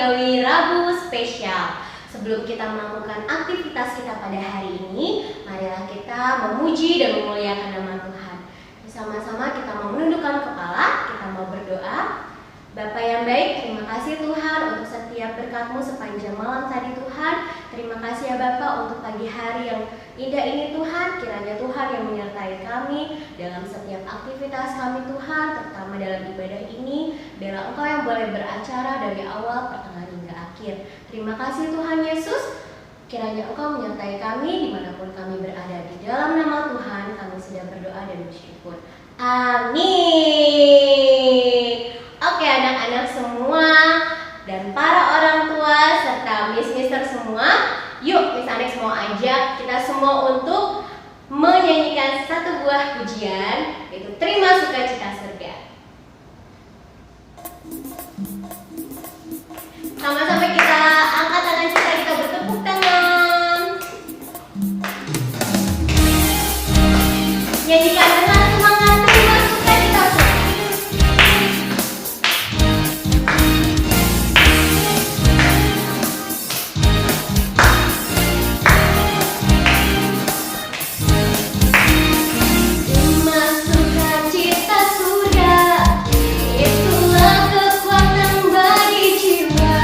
manusiawi Rabu spesial. Sebelum kita melakukan aktivitas kita pada hari ini, marilah kita memuji dan memuliakan nama Tuhan. Bersama-sama kita mau menundukkan kepala, kita mau berdoa. Bapa yang baik, terima kasih Tuhan untuk setiap berkat-Mu sepanjang malam tadi Tuhan. Terima kasih ya Bapa untuk pagi hari yang indah ini Tuhan. Kiranya Tuhan yang menyertai kami dalam setiap aktivitas kami Tuhan, terutama dalam ibadah ini. Biarlah Engkau yang boleh beracara dari awal, pertengahan hingga akhir. Terima kasih Tuhan Yesus. Kiranya Engkau menyertai kami dimanapun kami berada. Di dalam nama Tuhan kami sudah berdoa dan bersyukur. Amin. Oke anak-anak semua dan para orang tua serta mister semua, yuk Miss Anex mau ajak kita semua untuk menyanyikan satu buah pujian, yaitu Terima Sukacita Surga. Sama-sama kita angkat tangan kita bertepuk tangan. Nyanyikan dengan semangat Terima Sukacita Surga. Itulah kekuatan bagi jiwa.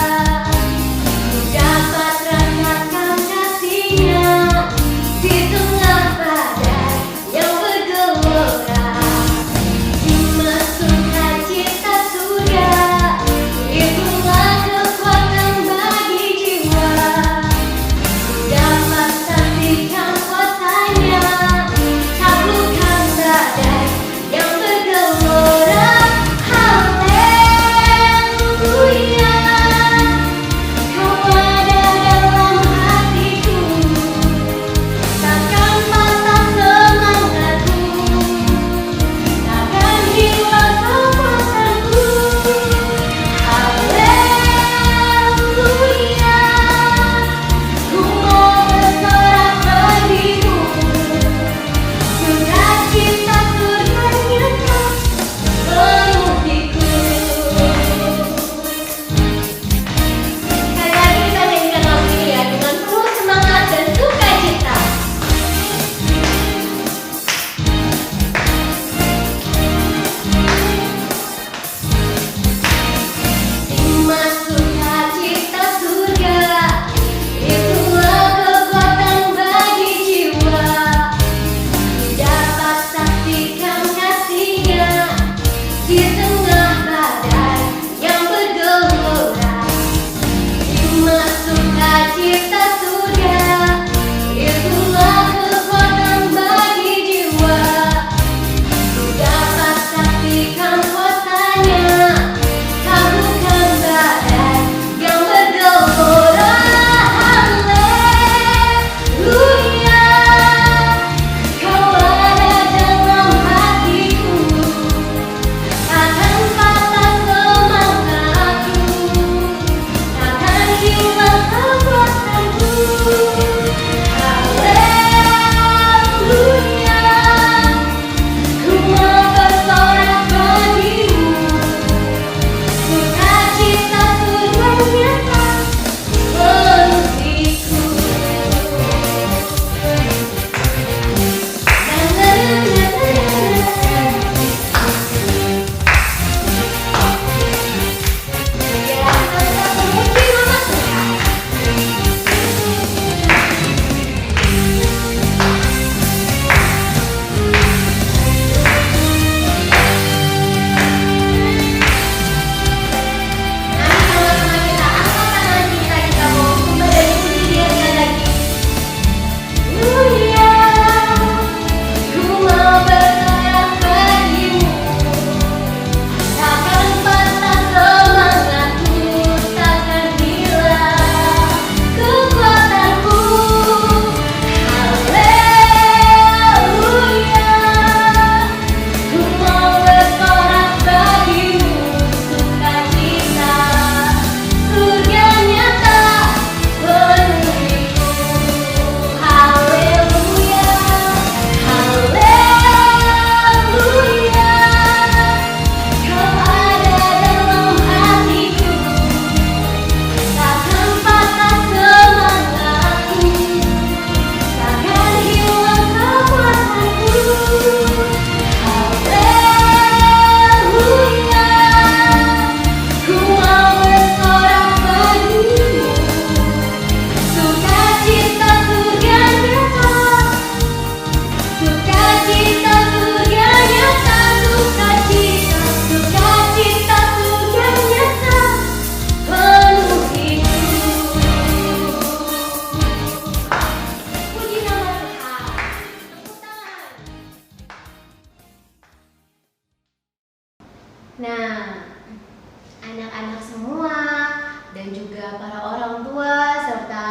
juga para orang tua serta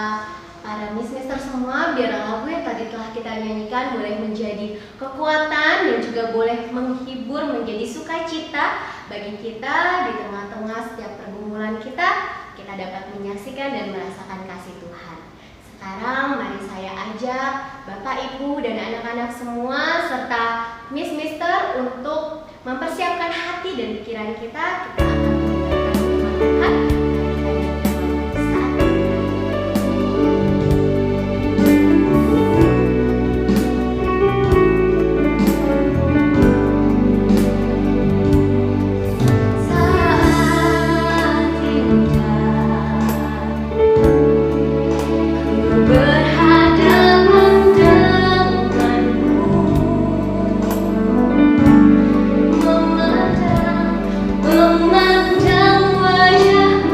para mister semua, biar lagu yang tadi telah kita nyanyikan boleh menjadi kekuatan dan juga boleh menghibur, menjadi sukacita bagi kita di tengah-tengah setiap pergumulan kita dapat menyaksikan dan merasakan kasih Tuhan. Sekarang mari saya ajak Bapak, Ibu, dan anak-anak semua serta mister untuk mempersiapkan hati dan pikiran kita. Kita akan mendengarkan firman Tuhan. Memandang wajah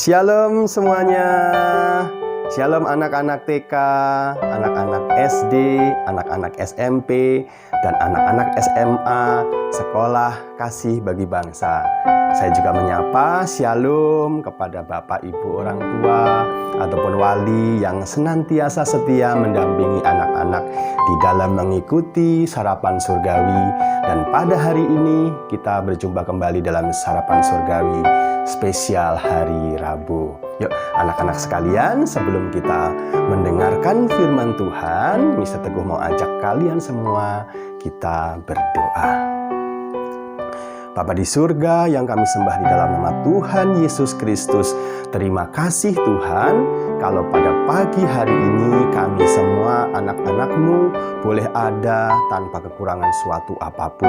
Shalom semuanya. Shalom anak-anak TK, anak-anak SD, anak-anak SMP, dan anak-anak SMA, Sekolah Kasih Bagi Bangsa. Saya juga menyapa shalom kepada Bapak Ibu orang tua ataupun wali yang senantiasa setia mendampingi anak-anak di dalam mengikuti sarapan surgawi. Dan pada hari ini kita berjumpa kembali dalam sarapan surgawi spesial hari Rabu. Yuk anak-anak sekalian, sebelum kita mendengarkan firman Tuhan, Mr. Teguh mau ajak kalian semua kita berdoa. Bapa di surga yang kami sembah di dalam nama Tuhan Yesus Kristus, terima kasih Tuhan kalau pada pagi hari ini kami semua anak-anak-Mu boleh ada tanpa kekurangan suatu apapun.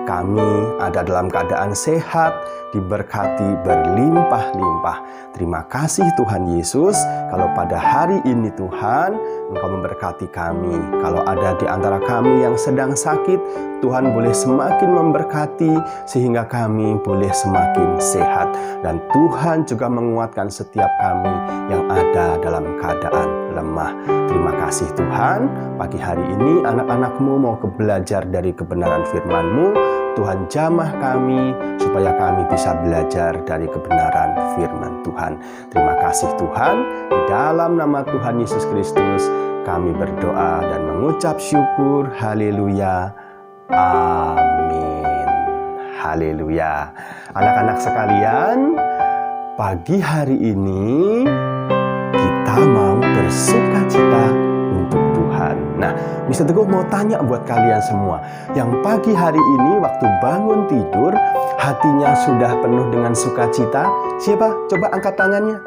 Kami ada dalam keadaan sehat, diberkati berlimpah-limpah. Terima kasih Tuhan Yesus kalau pada hari ini Tuhan Engkau memberkati kami. Kalau ada di antara kami yang sedang sakit, Tuhan boleh semakin memberkati sehingga kami boleh semakin sehat. Dan Tuhan juga menguatkan setiap kami yang ada dalam keadaan lemah. Terima kasih Tuhan, pagi hari ini anak-anak-Mu mau belajar dari kebenaran firman-Mu. Tuhan jamah kami supaya kami bisa belajar dari kebenaran firman Tuhan. Terima kasih Tuhan, di dalam nama Tuhan Yesus Kristus kami berdoa dan mengucap syukur. Haleluya. Amin. Haleluya. Anak-anak sekalian, pagi hari ini kita mau bersukacita untuk Tuhan. Nah, Mr. Teguh mau tanya buat kalian semua yang pagi hari ini waktu bangun tidur hatinya sudah penuh dengan sukacita. Siapa? Coba angkat tangannya.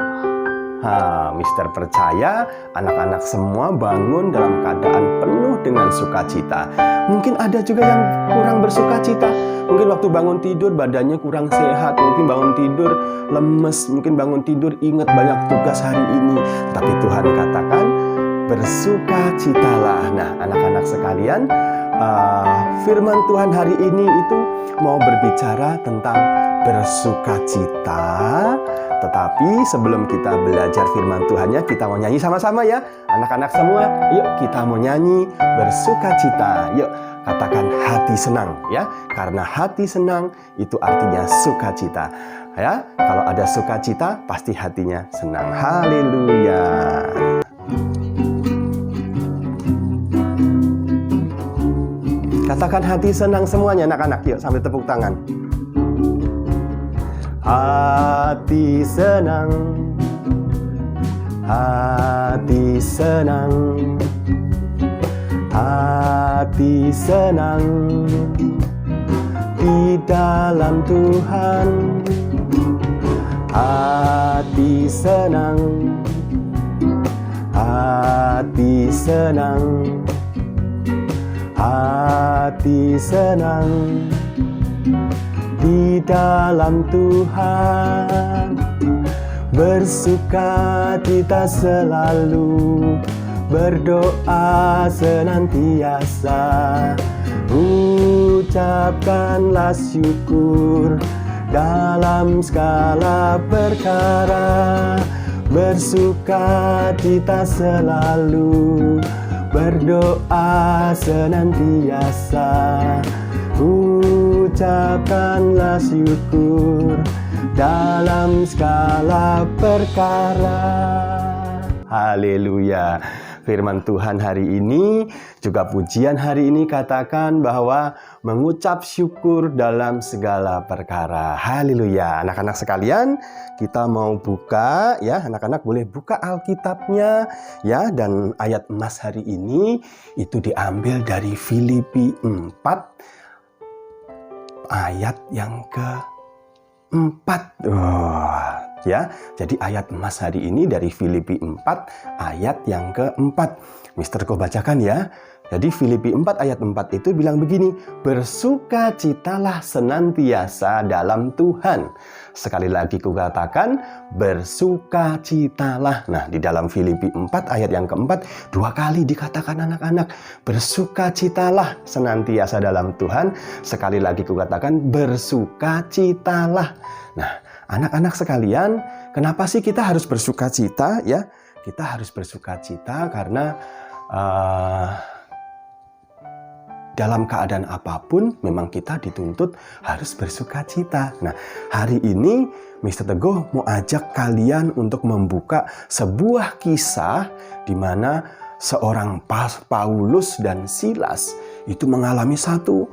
Mister percaya anak-anak semua bangun dalam keadaan penuh dengan sukacita. Mungkin ada juga yang kurang bersukacita. Mungkin waktu bangun tidur badannya kurang sehat. Mungkin bangun tidur lemes. Mungkin bangun tidur ingat banyak tugas hari ini. Tapi Tuhan katakan bersukacitalah. Nah, anak-anak sekalian, firman Tuhan hari ini itu mau berbicara tentang bersukacita. Tetapi sebelum kita belajar firman Tuhannya, kita mau nyanyi sama-sama ya. Anak-anak semua, yuk kita mau nyanyi bersukacita. Yuk katakan hati senang ya. Karena hati senang itu artinya sukacita. Ya, kalau ada sukacita pasti hatinya senang. Haleluya. Katakan hati senang semuanya anak-anak. Yuk sambil tepuk tangan. Hati senang, hati senang, hati senang di dalam Tuhan. Hati senang, hati senang, hati senang di dalam Tuhan. Bersukacita selalu, berdoa senantiasa. Ucapkanlah syukur dalam segala perkara. Bersukacita selalu, berdoa senantiasa. Ucapkanlah syukur dalam segala perkara. Haleluya. Firman Tuhan hari ini, juga pujian hari ini katakan bahwa mengucap syukur dalam segala perkara. Haleluya. Anak-anak sekalian, kita mau buka ya, anak-anak boleh buka Alkitabnya ya, dan ayat emas hari ini itu diambil dari Filipi 4 ayat yang ke-4. Ya, jadi ayat emas hari ini dari Filipi 4 ayat yang ke-4. Mister Ko bacakan ya. Jadi Filipi 4 ayat 4 itu bilang begini, bersukacitalah senantiasa dalam Tuhan. Sekali lagi kukatakan, bersukacitalah. Nah, di dalam Filipi 4 ayat yang keempat, 2 kali dikatakan anak-anak, bersukacitalah senantiasa dalam Tuhan. Sekali lagi kukatakan, bersukacitalah. Nah, anak-anak sekalian, Kenapa sih kita harus bersukacita ya? Kita harus bersukacita karena dalam keadaan apapun memang kita dituntut harus bersukacita. Nah, hari ini Mr. Teguh mau ajak kalian untuk membuka sebuah kisah di mana seorang Paulus dan Silas itu mengalami satu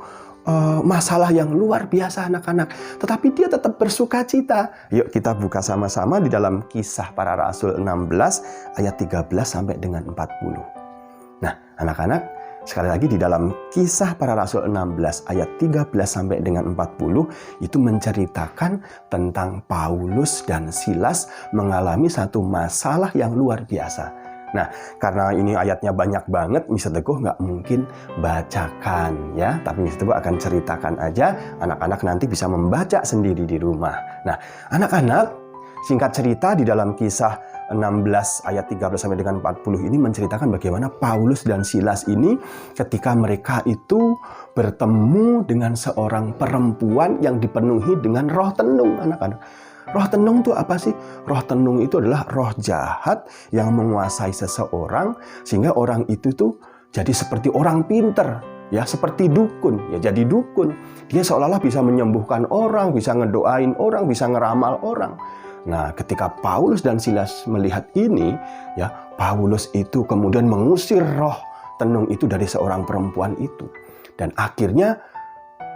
masalah yang luar biasa anak-anak. Tetapi dia tetap bersukacita. Yuk kita buka sama-sama di dalam Kisah Para Rasul 16 ayat 13 sampai dengan 40. Nah, anak-anak, sekali lagi di dalam Kisah Para Rasul 16 ayat 13 sampai dengan 40 itu menceritakan tentang Paulus dan Silas mengalami satu masalah yang luar biasa. Nah, karena ini ayatnya banyak banget, Mr. Teguh nggak mungkin bacakan ya. Tapi Mr. Teguh akan ceritakan aja, anak-anak nanti bisa membaca sendiri di rumah. Nah, anak-anak, singkat cerita di dalam Kisah 16 ayat 13 sampai dengan 40 ini menceritakan bagaimana Paulus dan Silas ini ketika mereka itu bertemu dengan seorang perempuan yang dipenuhi dengan roh tenung, anak-anak. Roh tenung itu apa sih? Roh tenung itu adalah roh jahat yang menguasai seseorang sehingga orang itu tuh jadi seperti orang pinter, ya seperti dukun, ya jadi dukun. Dia seolah-olah bisa menyembuhkan orang, bisa ngedoain orang, bisa ngeramal orang. Nah, ketika Paulus dan Silas melihat ini, ya Paulus itu kemudian mengusir roh tenung itu dari seorang perempuan itu. Dan akhirnya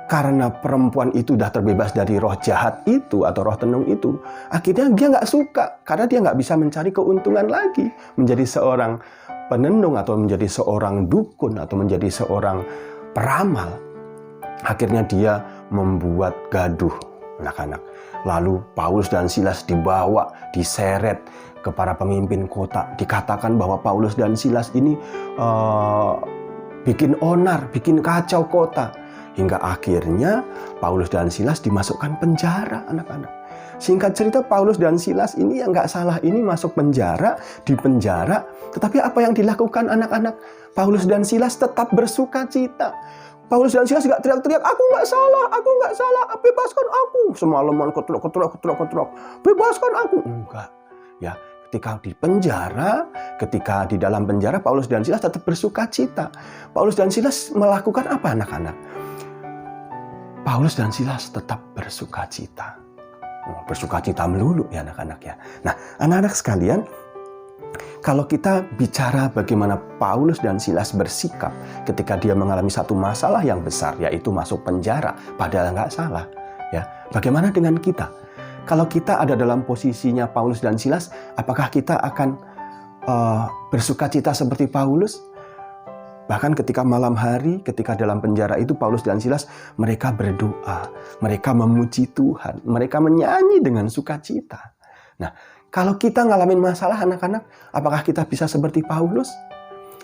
karena perempuan itu sudah terbebas dari roh jahat itu atau roh tenung itu, akhirnya dia nggak suka karena dia nggak bisa mencari keuntungan lagi menjadi seorang penenung atau menjadi seorang dukun atau menjadi seorang peramal. Akhirnya dia membuat gaduh, anak-anak. Lalu Paulus dan Silas dibawa, diseret ke para pemimpin kota. Dikatakan bahwa Paulus dan Silas ini bikin onar, bikin kacau kota. Hingga akhirnya Paulus dan Silas dimasukkan penjara, anak-anak. Singkat cerita, Paulus dan Silas ini yang nggak salah ini masuk penjara, di penjara. Tetapi apa yang dilakukan anak-anak? Paulus dan Silas tetap bersukacita. Paulus dan Silas nggak teriak-teriak, aku nggak salah, bebaskan aku. Semalaman ketrok, bebaskan aku. Enggak, ya. Ketika di penjara, ketika di dalam penjara, Paulus dan Silas tetap bersukacita. Paulus dan Silas melakukan apa, anak-anak? Paulus dan Silas tetap bersukacita. Bersukacita melulu ya anak-anak ya. Nah, anak-anak sekalian, kalau kita bicara bagaimana Paulus dan Silas bersikap ketika dia mengalami satu masalah yang besar, yaitu masuk penjara, padahal nggak salah. Ya, bagaimana dengan kita? Kalau kita ada dalam posisinya Paulus dan Silas, apakah kita akan bersukacita seperti Paulus? Bahkan ketika malam hari, ketika dalam penjara itu Paulus dan Silas, mereka berdoa, mereka memuji Tuhan, mereka menyanyi dengan sukacita. Nah, kalau kita ngalamin masalah anak-anak, apakah kita bisa seperti Paulus?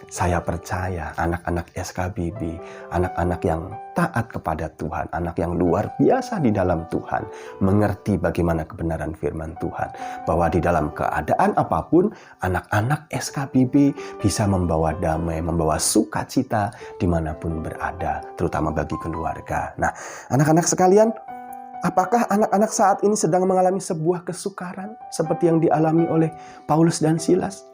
Saya percaya anak-anak SKBB, anak-anak yang taat kepada Tuhan, anak yang luar biasa di dalam Tuhan, mengerti bagaimana kebenaran firman Tuhan. Bahwa di dalam keadaan apapun, anak-anak SKBB bisa membawa damai, membawa sukacita dimanapun berada, terutama bagi keluarga. Nah, anak-anak sekalian, apakah anak-anak saat ini sedang mengalami sebuah kesukaran seperti yang dialami oleh Paulus dan Silas?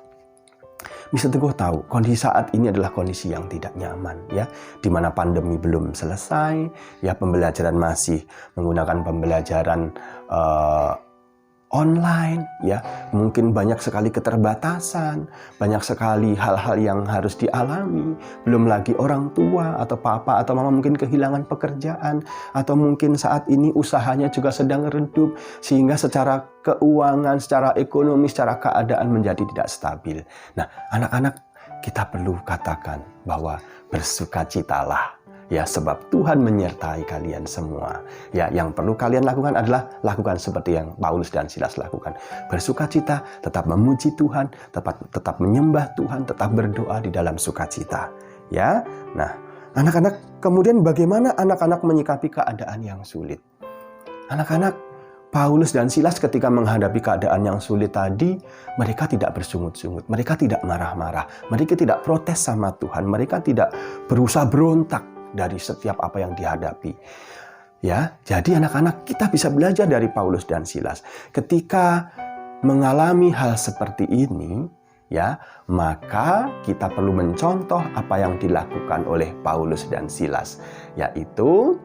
Mr. Teguh tahu kondisi saat ini adalah kondisi yang tidak nyaman, ya, di mana pandemi belum selesai, ya, pembelajaran masih menggunakan pembelajaran online, ya, mungkin banyak sekali keterbatasan, banyak sekali hal-hal yang harus dialami, belum lagi orang tua atau papa atau mama mungkin kehilangan pekerjaan, atau mungkin saat ini usahanya juga sedang redup, sehingga secara keuangan, secara ekonomi, secara keadaan menjadi tidak stabil. Nah, anak-anak, kita perlu katakan bahwa bersukacitalah. Ya, sebab Tuhan menyertai kalian semua. Ya, yang perlu kalian lakukan adalah lakukan seperti yang Paulus dan Silas lakukan. Bersukacita, tetap memuji Tuhan, tetap menyembah Tuhan, tetap berdoa di dalam sukacita. Ya, nah, anak-anak, kemudian bagaimana anak-anak menyikapi keadaan yang sulit? Anak-anak, Paulus dan Silas ketika menghadapi keadaan yang sulit tadi, mereka tidak bersungut-sungut, mereka tidak marah-marah, mereka tidak protes sama Tuhan, mereka tidak berusaha berontak dari setiap apa yang dihadapi. Ya, jadi anak-anak, kita bisa belajar dari Paulus dan Silas. Ketika mengalami hal seperti ini, ya, maka kita perlu mencontoh apa yang dilakukan oleh Paulus dan Silas, yaitu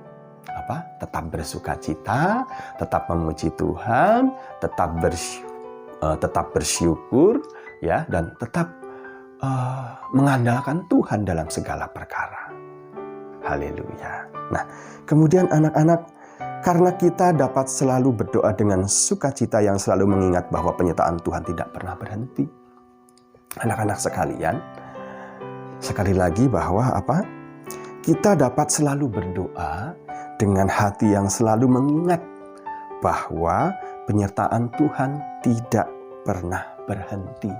tetap bersukacita, tetap memuji Tuhan, tetap bersyukur, ya, dan tetap mengandalkan Tuhan dalam segala perkara. Haleluya. Nah, kemudian anak-anak, karena kita dapat selalu berdoa dengan sukacita yang selalu mengingat bahwa penyertaan Tuhan tidak pernah berhenti. Anak-anak sekalian, sekali lagi bahwa kita dapat selalu berdoa dengan hati yang selalu mengingat bahwa penyertaan Tuhan tidak pernah berhenti.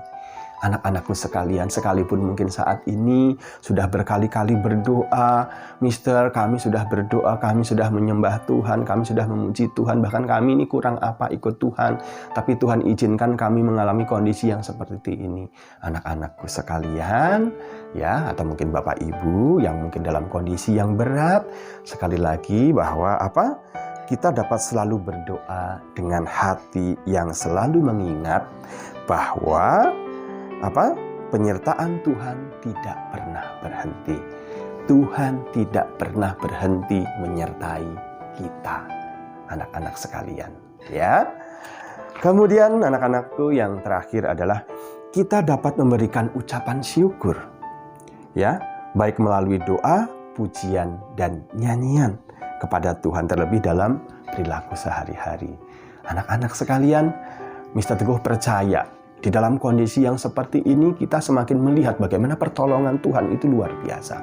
Anak-anakku sekalian, sekalipun mungkin saat ini sudah berkali-kali berdoa, Mister, kami sudah berdoa, kami sudah menyembah Tuhan, kami sudah memuji Tuhan, bahkan kami ini kurang apa ikut Tuhan, tapi Tuhan izinkan kami mengalami kondisi yang seperti ini. Anak-anakku sekalian, ya, atau mungkin Bapak Ibu yang mungkin dalam kondisi yang berat, sekali lagi bahwa kita dapat selalu berdoa dengan hati yang selalu mengingat bahwa penyertaan Tuhan tidak pernah berhenti. Tuhan tidak pernah berhenti menyertai kita, anak-anak sekalian, ya. Kemudian anak-anakku yang terakhir adalah kita dapat memberikan ucapan syukur, ya, baik melalui doa, pujian, dan nyanyian kepada Tuhan, terlebih dalam perilaku sehari-hari. Anak-anak sekalian, Mr. Teguh percaya di dalam kondisi yang seperti ini kita semakin melihat bagaimana pertolongan Tuhan itu luar biasa.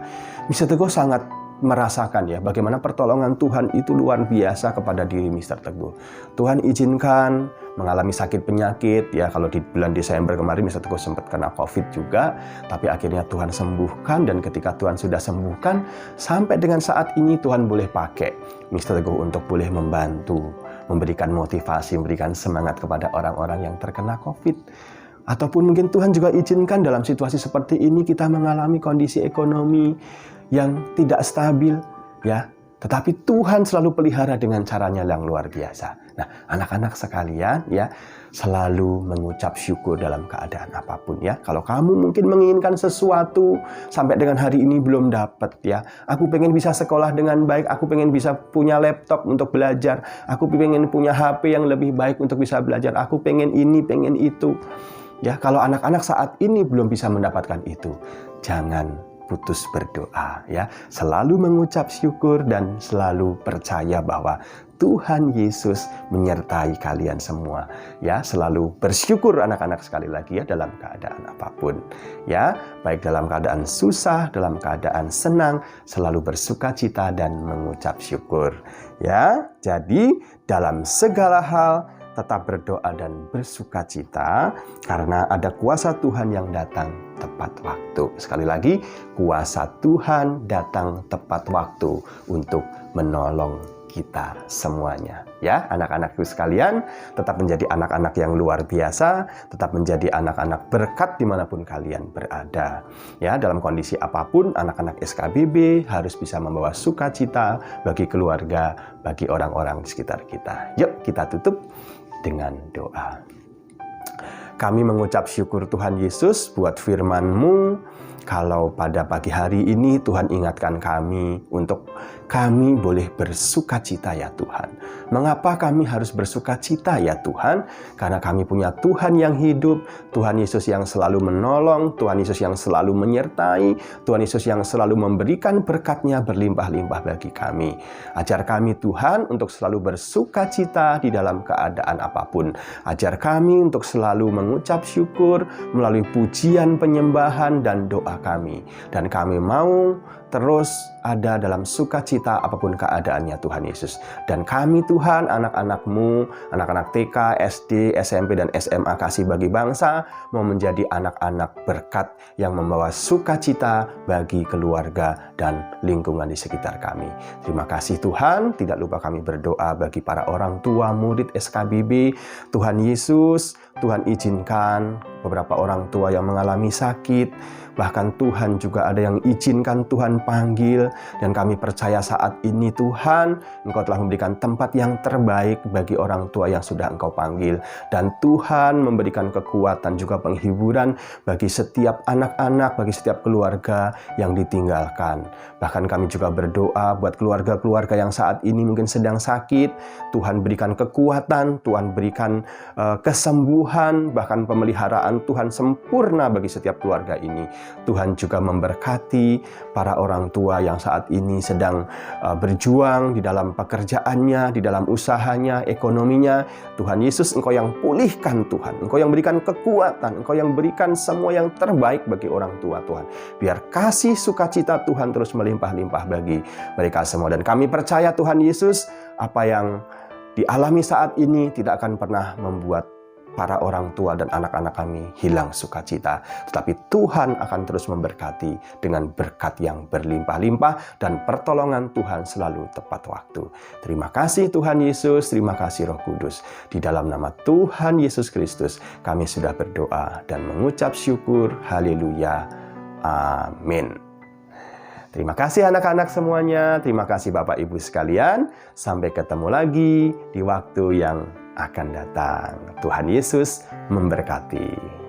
Mr. Teguh sangat merasakan ya bagaimana pertolongan Tuhan itu luar biasa kepada diri Mr. Teguh. Tuhan izinkan mengalami sakit penyakit ya, kalau di bulan Desember kemarin Mr. Teguh sempat kena COVID juga, tapi akhirnya Tuhan sembuhkan, dan ketika Tuhan sudah sembuhkan, sampai dengan saat ini Tuhan boleh pakai Mr. Teguh untuk boleh membantu, memberikan motivasi, memberikan semangat kepada orang-orang yang terkena COVID. Ataupun mungkin Tuhan juga izinkan dalam situasi seperti ini kita mengalami kondisi ekonomi yang tidak stabil, ya. Tetapi Tuhan selalu pelihara dengan caranya yang luar biasa. Nah, anak-anak sekalian, ya, selalu mengucap syukur dalam keadaan apapun, ya. Kalau kamu mungkin menginginkan sesuatu sampai dengan hari ini belum dapat, ya. Aku pengen bisa sekolah dengan baik, aku pengen bisa punya laptop untuk belajar, aku pengen punya HP yang lebih baik untuk bisa belajar, aku pengen ini, pengen itu. Ya, kalau anak-anak saat ini belum bisa mendapatkan itu, jangan putus berdoa, ya. Selalu mengucap syukur dan selalu percaya bahwa Tuhan Yesus menyertai kalian semua, ya. Selalu bersyukur anak-anak, sekali lagi ya, dalam keadaan apapun, ya. Baik dalam keadaan susah, dalam keadaan senang, selalu bersukacita dan mengucap syukur, ya. Jadi dalam segala hal tetap berdoa dan bersukacita karena ada kuasa Tuhan yang datang tepat waktu. Sekali lagi, kuasa Tuhan datang tepat waktu untuk menolong kita semuanya. Ya, anak-anakku sekalian, tetap menjadi anak-anak yang luar biasa, tetap menjadi anak-anak berkat dimanapun kalian berada. Ya, dalam kondisi apapun, anak-anak SKBB harus bisa membawa sukacita bagi keluarga, bagi orang-orang di sekitar kita. Yuk, kita tutup dengan doa. Kami mengucap syukur Tuhan Yesus buat firman-Mu. Kalau pada pagi hari ini Tuhan ingatkan kami untuk kami boleh bersukacita ya Tuhan. Mengapa kami harus bersukacita ya Tuhan? Karena kami punya Tuhan yang hidup, Tuhan Yesus yang selalu menolong, Tuhan Yesus yang selalu menyertai, Tuhan Yesus yang selalu memberikan berkat-Nya berlimpah-limpah bagi kami. Ajar kami Tuhan untuk selalu bersukacita di dalam keadaan apapun. Ajar kami untuk selalu mengucap syukur melalui pujian, penyembahan, dan doa kami. Dan kami mau terus ada dalam sukacita apapun keadaannya Tuhan Yesus. Dan kami Tuhan, anak-anak-Mu, anak-anak TK, SD, SMP, dan SMA Kasih Bagi Bangsa, mau menjadi anak-anak berkat yang membawa sukacita bagi keluarga dan lingkungan di sekitar kami. Terima kasih Tuhan. Tidak lupa kami berdoa bagi para orang tua murid SKBB. Tuhan Yesus, Tuhan izinkan beberapa orang tua yang mengalami sakit, bahkan Tuhan juga ada yang izinkan Tuhan panggil, dan kami percaya saat ini Tuhan, Engkau telah memberikan tempat yang terbaik bagi orang tua yang sudah Engkau panggil, dan Tuhan memberikan kekuatan juga penghiburan bagi setiap anak-anak, bagi setiap keluarga yang ditinggalkan. Bahkan kami juga berdoa buat keluarga-keluarga yang saat ini mungkin sedang sakit, Tuhan berikan kekuatan, Tuhan berikan kesembuhan, bahkan pemeliharaan Tuhan sempurna bagi setiap keluarga ini. Tuhan juga memberkati para orang tua yang saat ini sedang berjuang di dalam pekerjaannya, di dalam usahanya, ekonominya. Tuhan Yesus, Engkau yang pulihkan Tuhan, Engkau yang berikan kekuatan, Engkau yang berikan semua yang terbaik bagi orang tua Tuhan. Biar kasih sukacita Tuhan terus melimpah-limpah bagi mereka semua. Dan kami percaya Tuhan Yesus, apa yang dialami saat ini tidak akan pernah membuat para orang tua dan anak-anak kami hilang sukacita. Tetapi Tuhan akan terus memberkati dengan berkat yang berlimpah-limpah dan pertolongan Tuhan selalu tepat waktu. Terima kasih Tuhan Yesus, terima kasih Roh Kudus. Di dalam nama Tuhan Yesus Kristus kami sudah berdoa dan mengucap syukur. Haleluya. Amin. Terima kasih anak-anak semuanya. Terima kasih Bapak Ibu sekalian. Sampai ketemu lagi di waktu yang akan datang. Tuhan Yesus memberkati.